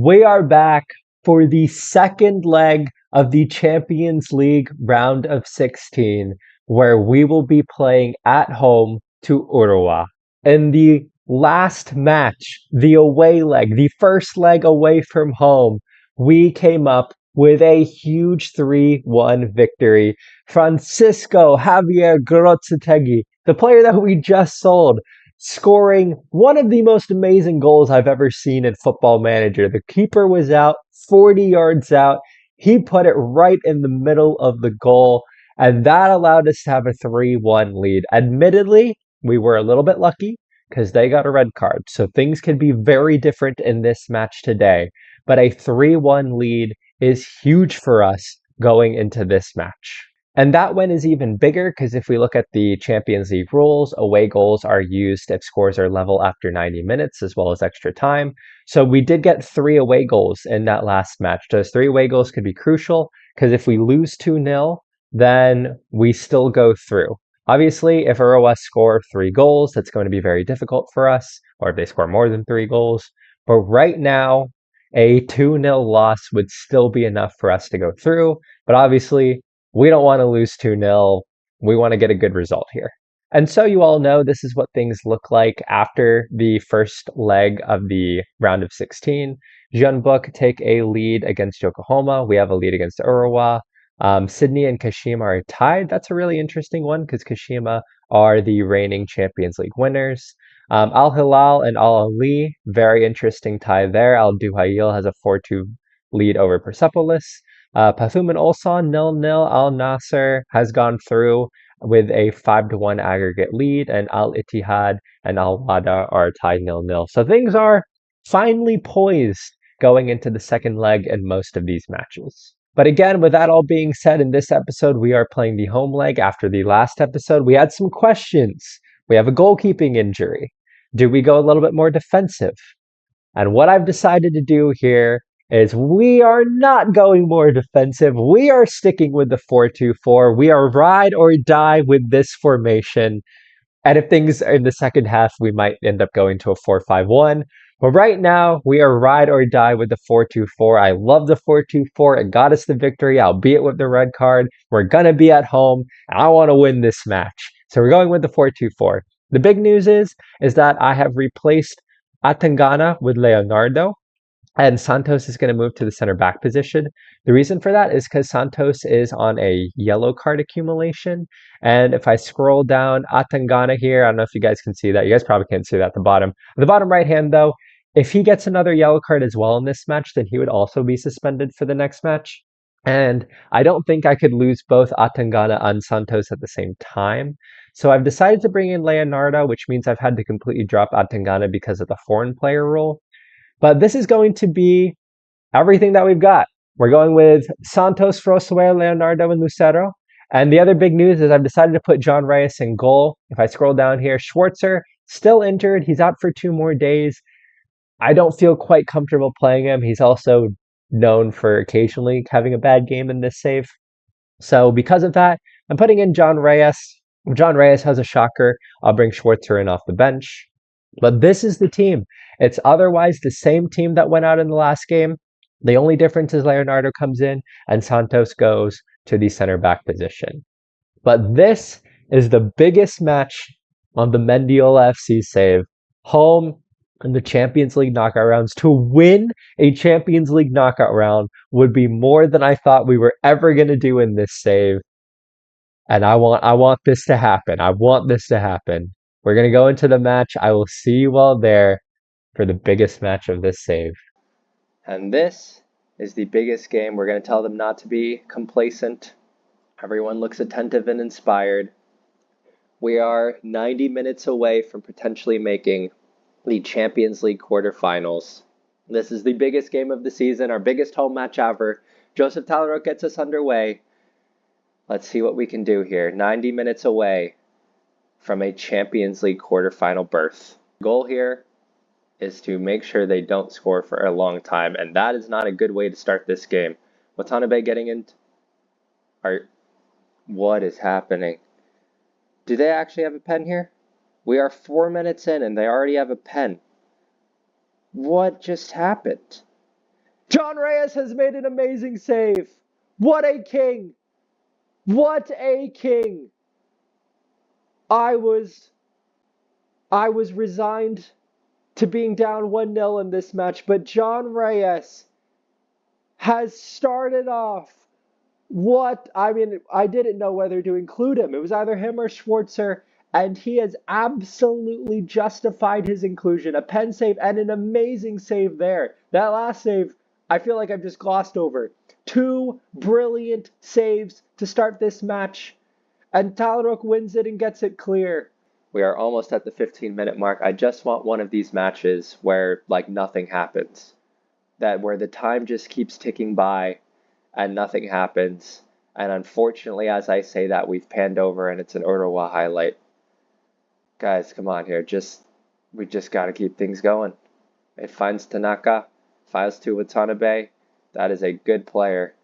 We are back for the second leg of the Champions League round of 16, where we will be playing at home to Uruguay. In the last match, the away leg, the first leg away from home, we came up with a huge 3-1 victory. Francisco Javier Grotzetegi, the player that we just sold, scoring one of the most amazing goals I've ever seen in Football Manager. The keeper was out, 40 yards out. He put it right in the middle of the goal, and that allowed us to have a 3-1 lead. Admittedly, we were a little bit lucky because they got a red card, so things could be very different in this match today. But a 3-1 lead is huge for us going into this match. And that win is even bigger because if we look at the Champions League rules, away goals are used if scores are level after 90 minutes as well as extra time. So we did get 3 away goals in that last match. Those 3 away goals could be crucial because if we lose 2-0, then we still go through. Obviously, if Uruguay score 3 goals, that's going to be very difficult for us, or if they score more than 3 goals. But right now, a 2-0 loss would still be enough for us to go through. But obviously, we don't want to lose 2-0. We want to get a good result here. And so you all know this is what things look like after the first leg of the round of 16. Jeonbuk take a lead against Yokohama. We have a lead against Uruguay. Sydney and Kashima are tied. That's a really interesting one because Kashima are the reigning Champions League winners. Al Hilal and Al Ali, very interesting tie there. Al Duhail has a 4-2 lead over Persepolis. Pathum and Ulsan 0-0. Al Nasser has gone through with a 5-1 aggregate lead, and Al Ittihad and Al Wada are tied 0-0. So things are finally poised going into the second leg in most of these matches. But again, with that all being said, in this episode, we are playing the home leg. After the last episode, we had some questions. We have a goalkeeping injury. Do we go a little bit more defensive? And what I've decided to do here is we are not going more defensive. We are sticking with the 4-2-4. We are ride or die with this formation. And if things are in the second half, we might end up going to a 4-5-1. But right now, we are ride or die with the 4-2-4. I love the 4-2-4. It got us the victory, albeit with the red card. We're going to be at home, and I want to win this match. So we're going with the 4-2-4. The big news is that I have replaced Atangana with Leonardo, and Santos is going to move to the center back position. The reason for that is because Santos is on a yellow card accumulation. And if I scroll down Atangana here, I don't know if you guys can see that. You guys probably can't see that at the bottom. The bottom right hand, though, if he gets another yellow card as well in this match, then he would also be suspended for the next match. And I don't think I could lose both Atangana and Santos at the same time. So I've decided to bring in Leonardo, which means I've had to completely drop Atangana because of the foreign player rule. But this is going to be everything that we've got. We're going with Santos, Frosoe, Leonardo, and Lucero. And the other big news is I've decided to put John Reyes in goal. If I scroll down here, Schwarzer, still injured. He's out for 2 more days. I don't feel quite comfortable playing him. He's also known for occasionally having a bad game in this save. So because of that, I'm putting in John Reyes. If John Reyes has a shocker, I'll bring Schwarzer in off the bench. But this is the team. It's otherwise the same team that went out in the last game. The only difference is Leonardo comes in and Santos goes to the center back position. But this is the biggest match on the Mendiola FC save. Home in the Champions League knockout rounds. To win a Champions League knockout round would be more than I thought we were ever going to do in this save. And I want this to happen. I want this to happen. We're going to go into the match. I will see you all there for the biggest match of this save. And this is the biggest game. We're going to tell them not to be complacent. Everyone looks attentive and inspired. We are 90 minutes away from potentially making the Champions League quarterfinals. This is the biggest game of the season, our biggest home match ever. Joseph Talarot gets us underway. Let's see what we can do here. 90 minutes away from a Champions League quarterfinal berth. The goal here is to make sure they don't score for a long time, and that is not a good way to start this game. Watanabe getting in. What is happening? Do they actually have a pen here? We are 4 minutes in and they already have a pen. What just happened? John Reyes has made an amazing save. What a king. What a king. I was resigned to being down 1-0 in this match, but John Reyes has started off I didn't know whether to include him. It was either him or Schwarzer, and he has absolutely justified his inclusion. A pen save and an amazing save there. That last save, I feel like I've just glossed over. 2 brilliant saves to start this match, and Talrok wins it and gets it clear. We are almost at the 15-minute mark. I just want one of these matches where, like, nothing happens. Where the time just keeps ticking by and nothing happens. And unfortunately, as I say that, we've panned over and it's an Ottawa highlight. Guys, come on here. We just got to keep things going. It finds Tanaka, files to Watanabe. That is a good player.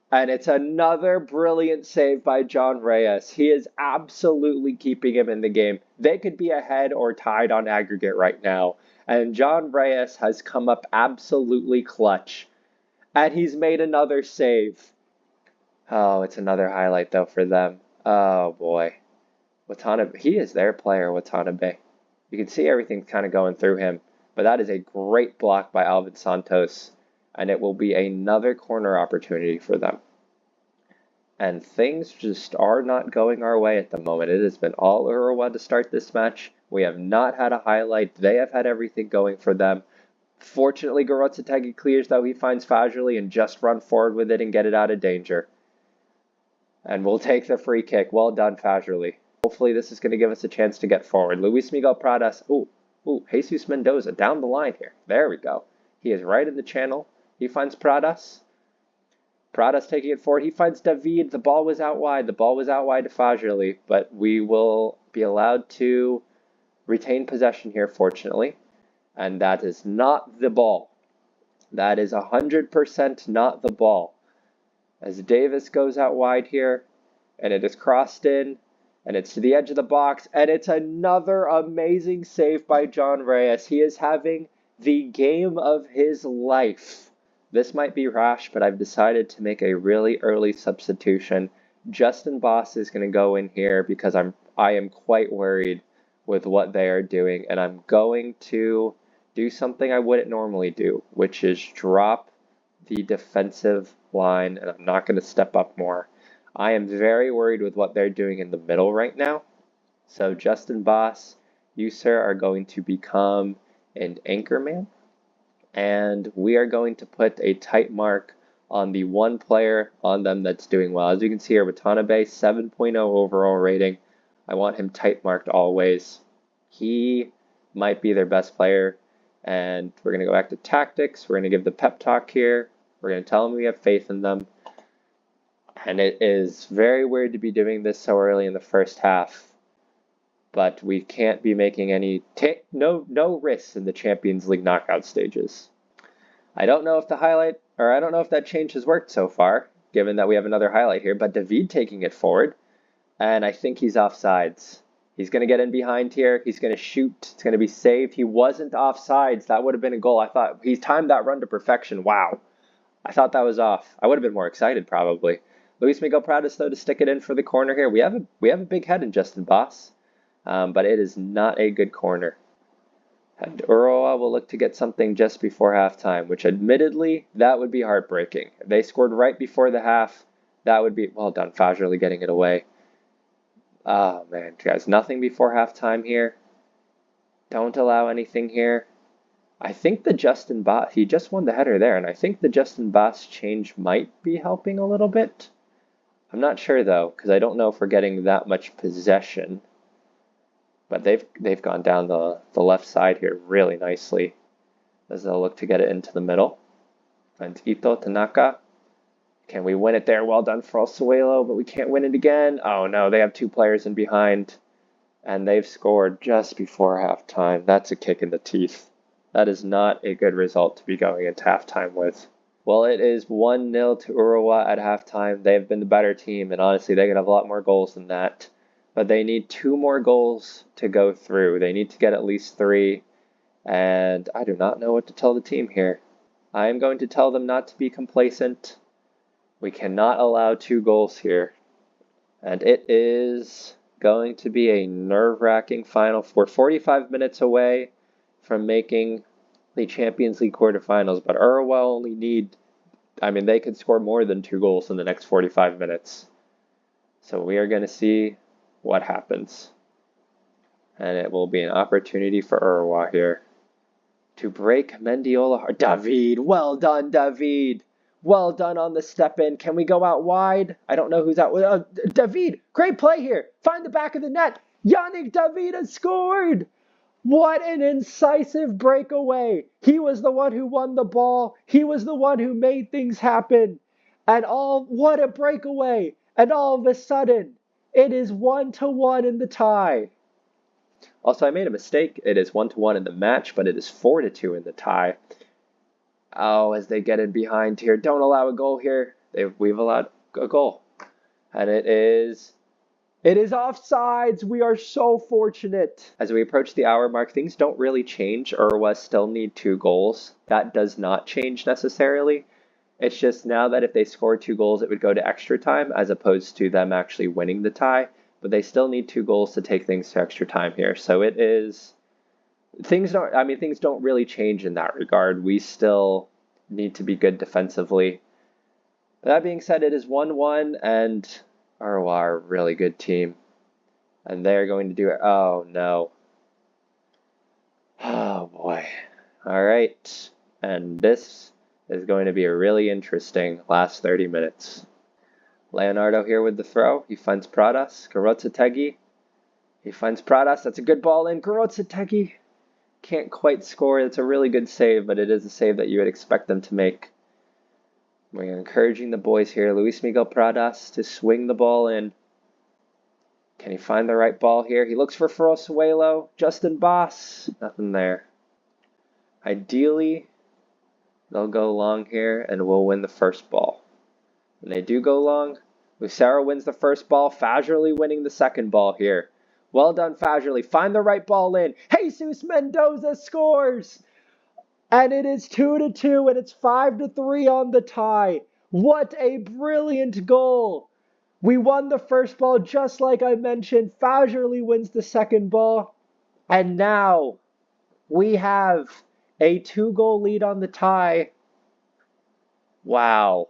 And it's another brilliant save by John Reyes. He is absolutely keeping him in the game. They could be ahead or tied on aggregate right now. And John Reyes has come up absolutely clutch. And he's made another save. Oh, it's another highlight, though, for them. Oh, boy. Watanabe, he is their player, Watanabe. You can see everything kind of going through him. But that is a great block by Alvin Santos. And it will be another corner opportunity for them. And things just are not going our way at the moment. It has been all Urawa to start this match. We have not had a highlight. They have had everything going for them. Fortunately, Gorotsetegi clears, though. He finds Fajuli and just run forward with it and get it out of danger. And we'll take the free kick. Well done, Fajuli. Hopefully this is going to give us a chance to get forward. Luis Miguel Pradas. Ooh, Jesus Mendoza down the line here. There we go. He is right in the channel. He finds Pradas. Pradas taking it forward. He finds David. The ball was out wide. The ball was out wide to Fajuli. But we will be allowed to retain possession here, fortunately. And that is not the ball. That is 100% not the ball. As Davis goes out wide here, and it is crossed in, and it's to the edge of the box, and it's another amazing save by John Reyes. He is having the game of his life. This might be rash, but I've decided to make a really early substitution. Justin Boss is going to go in here because I am quite worried with what they are doing, and I'm going to do something I wouldn't normally do, which is drop the defensive line, and I'm not going to step up more. I am very worried with what they're doing in the middle right now. So Justin Boss, you, sir, are going to become an anchor man, and we are going to put a tight mark on the one player on them that's doing well. As you can see here, Watanabe, 7.0 overall rating. I want him tight marked always. He might be their best player. And we're going to go back to tactics. We're going to give the pep talk here. We're going to tell them we have faith in them. And it is very weird to be doing this so early in the first half. But we can't be making any no risks in the Champions League knockout stages. I don't know if that change has worked so far, given that we have another highlight here. But David taking it forward. And I think he's offsides. He's going to get in behind here. He's going to shoot. It's going to be saved. He wasn't offsides. That would have been a goal. I thought he timed that run to perfection. Wow. I thought that was off. I would have been more excited probably. Luis Miguel Pradas, though, to stick it in for the corner here. We have a big head in Justin Boss, but it is not a good corner. And Urawa will look to get something just before halftime, which admittedly, that would be heartbreaking. If they scored right before the half, that would be, well done, Fajrli getting it away. Oh, man, guys, nothing before halftime here. Don't allow anything here. I think the Justin Boss, he just won the header there, and I think the Justin Boss change might be helping a little bit. I'm not sure, though, because I don't know if we're getting that much possession. But they've gone down the left side here really nicely as they'll look to get it into the middle. And Ito, Tanaka. Can we win it there? Well done for Alsuelo, but we can't win it again. Oh, no, they have two players in behind, and they've scored just before halftime. That's a kick in the teeth. That is not a good result to be going into halftime with. Well, it is 1-0 to Urawa at halftime. They've been the better team, and honestly, they could have a lot more goals than that. But they need 2 more goals to go through. They need to get at least 3, and I do not know what to tell the team here. I am going to tell them not to be complacent. We cannot allow 2 goals here. And it is going to be a nerve-wracking final. We're 45 minutes away from making the Champions League quarterfinals, but Uruguay only they could score more than 2 goals in the next 45 minutes. So we are going to see what happens. And it will be an opportunity for Uruguay here to break Mendiola. David, well done, David. Well done on the step in. Can we go out wide? I don't know who's out. David, great play here. Find the back of the net. Yannick David has scored. What an incisive breakaway. He was the one who won the ball. He was the one who made things happen. What a breakaway. And all of a sudden, it is 1-1 in the tie. Also, I made a mistake. It is 1-1 in the match, but it is 4-2 in the tie. Oh, as they get in behind here. Don't allow a goal here. We've allowed a goal. And it is offsides. We are so fortunate. As we approach the hour mark, things don't really change. Uruguay still need 2 goals. That does not change necessarily. It's just now that if they score 2 goals, it would go to extra time as opposed to them actually winning the tie. But they still need 2 goals to take things to extra time here. So things don't really change in that regard. We still need to be good defensively. That being said, it is 1-1 and Uruguay are a really good team. And they're going to do it. Oh, no. Oh, boy. All right. And this is going to be a really interesting last 30 minutes. Leonardo here with the throw. He finds Pradas. Garotzategui. He finds Pradas. That's a good ball in. Garotzategui can't quite score. It's a really good save, but it is a save that you would expect them to make. We're encouraging the boys here. Luis Miguel Pradas to swing the ball in. Can he find the right ball here? He looks for Ferrosuelo. Justin Boss. Nothing there. Ideally, they'll go long here and we'll win the first ball. When they do go long, Lucero wins the first ball. Fajrli winning the second ball here. Well done, Fajrli. Find the right ball in. Jesus Mendoza scores! And it is 2-2, and it's 5-3 on the tie. What a brilliant goal! We won the first ball just like I mentioned. Fajrli wins the second ball. And now we have a 2-goal lead on the tie. Wow.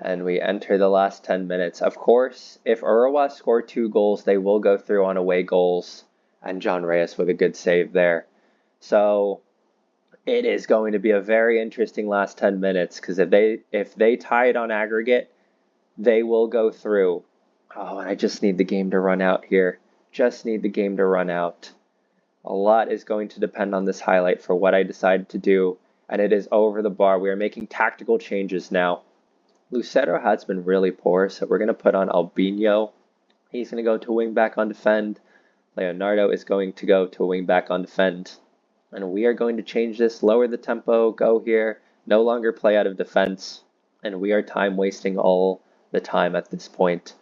And we enter the last 10 minutes. Of course, if Uruguay score 2 goals, they will go through on away goals. And John Reyes with a good save there. So it is going to be a very interesting last 10 minutes because if they tie it on aggregate, they will go through. Oh, and I just need the game to run out here. Just need the game to run out. A lot is going to depend on this highlight for what I decide to do. And it is over the bar. We are making tactical changes now. Lucero has been really poor, so we're going to put on Albino. He's going to go to wing back on defend. Leonardo is going to go to wing back on defend. And we are going to change this, lower the tempo, go here, no longer play out of defense. And we are time wasting all the time at this point.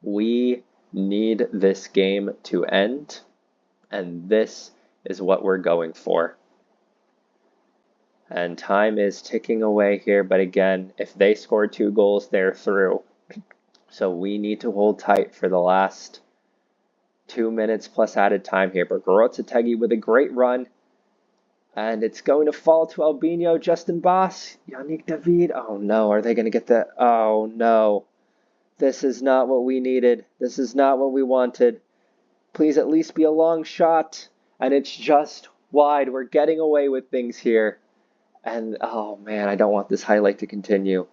We need this game to end, and this is what we're going for. And time is ticking away here, but again, if they score 2 goals, they're through. So we need to hold tight for the last 2 minutes plus added time here. But Garotzategui with a great run. And it's going to fall to Albino, Justin Boss, Yannick David. Oh no, are they going to get that? Oh no. This is not what we needed. This is not what we wanted. Please at least be a long shot. And it's just wide. We're getting away with things here. And, oh man, I don't want this highlight to continue.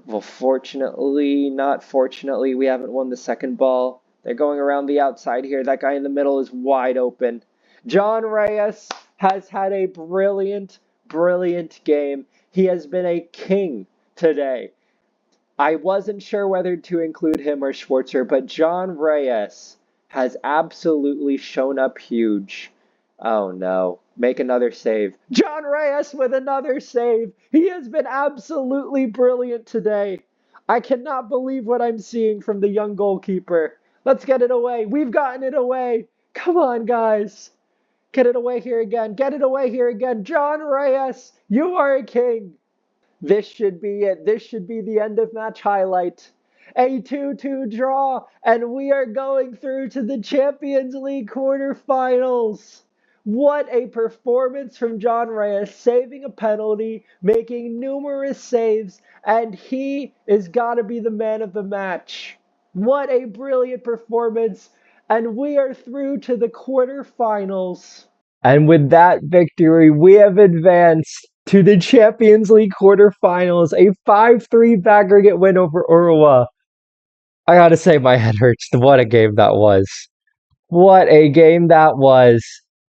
Well, fortunately, not fortunately, we haven't won the second ball. They're going around the outside here. That guy in the middle is wide open. John Reyes has had a brilliant, brilliant game. He has been a king today. I wasn't sure whether to include him or Schwarzer, but John Reyes has absolutely shown up huge. Oh no. Make another save. John Reyes with another save. He has been absolutely brilliant today. I cannot believe what I'm seeing from the young goalkeeper. Let's get it away. We've gotten it away. Come on, guys. Get it away here again. Get it away here again. John Reyes, you are a king. This should be it. This should be the end of match highlight. A 2-2 draw, and we are going through to the Champions League quarterfinals. What a performance from John Reyes, saving a penalty, making numerous saves, and he is got to be the man of the match. What a brilliant performance, and we are through to the quarterfinals. And with that victory, we have advanced to the Champions League quarterfinals, a 5-3 aggregate win over Uruwa. I gotta say, my head hurts. What a game that was. What a game that was.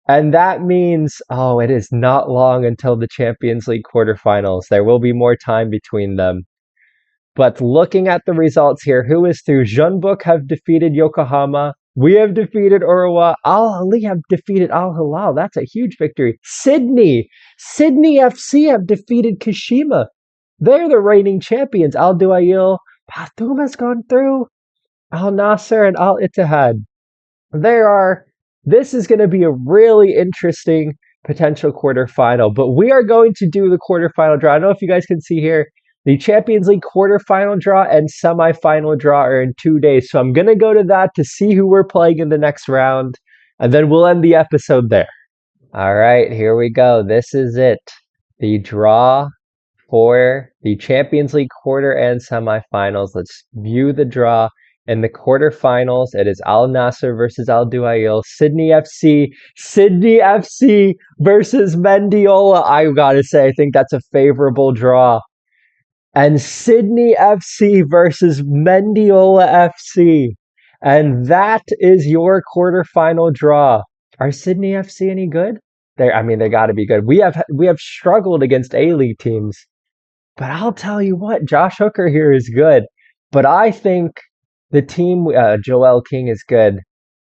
And that means, oh, it is not long until the Champions League quarterfinals. There will be more time between them. But looking at the results here, who is through? Jeonbuk have defeated Yokohama. We have defeated Uruwa. Al Ali have defeated Al Hilal. That's a huge victory. Sydney FC have defeated Kashima. They're the reigning champions. Al Duail, Batum has gone through. Al Nasser and Al Ittihad. This is going to be a really interesting potential quarterfinal, but we are going to do the quarterfinal draw. I don't know if you guys can see here, the Champions League quarterfinal draw and semifinal draw are in 2 days. So I'm going to go to that to see who we're playing in the next round, and then we'll end the episode there. All right, here we go. This is it. The draw for the Champions League quarter and semifinals. Let's view the draw. In the quarterfinals, it is Al Nasser versus Al Duail, Sydney FC versus Mendiola. I gotta say, I think that's a favorable draw. And Sydney FC versus Mendiola FC. And that is your quarterfinal draw. Are Sydney FC any good? They gotta be good. We have struggled against A-League teams. But I'll tell you what, Josh Hooker here is good. But I think the team, Joel King is good.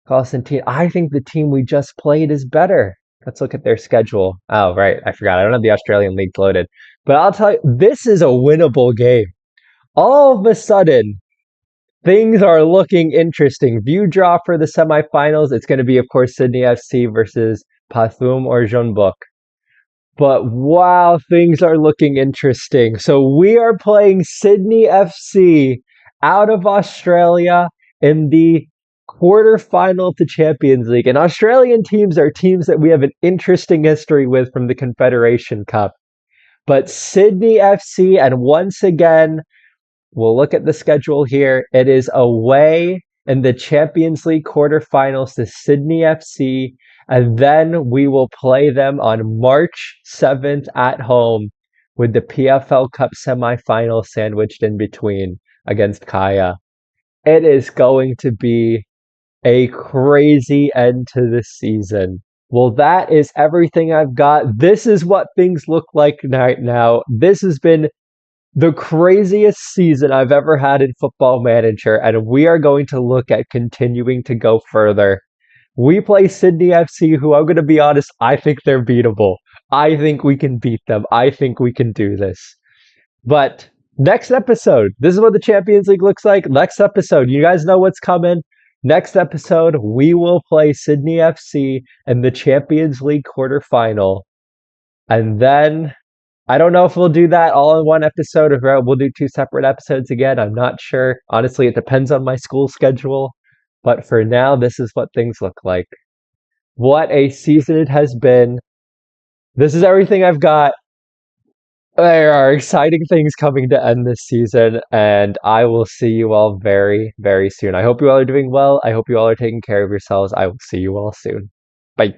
Constantine, I think the team we just played is better. Let's look at their schedule. Oh, right. I forgot. I don't have the Australian League loaded. But I'll tell you, this is a winnable game. All of a sudden, things are looking interesting. View draw for the semifinals. It's going to be, of course, Sydney FC versus Pathum or Jeonbuk. But wow, things are looking interesting. So we are playing Sydney FC out of Australia in the quarterfinal to Champions League. And Australian teams are teams that we have an interesting history with from the Confederation Cup. But Sydney FC, and once again, we'll look at the schedule here. It is away in the Champions League quarterfinals to Sydney FC. And then we will play them on March 7th at home with the PFL Cup semifinal sandwiched in between against Kaya. It is going to be a crazy end to the season. Well, that is everything I've got. This is what things look like right now. This has been the craziest season I've ever had in Football Manager, and we are going to look at continuing to go further. We play Sydney FC, who I'm going to be honest, I think they're beatable. I think we can beat them. I think we can do this. But next episode, this is what the Champions League looks like. Next episode, you guys know what's coming. Next episode, we will play Sydney FC in the Champions League quarterfinal. And then, I don't know if we'll do that all in one episode or we'll do 2 separate episodes again. I'm not sure. Honestly, it depends on my school schedule. But for now, this is what things look like. What a season it has been. This is everything I've got. There are exciting things coming to end this season, and I will see you all very, very soon. I hope you all are doing well. I hope you all are taking care of yourselves. I will see you all soon. Bye.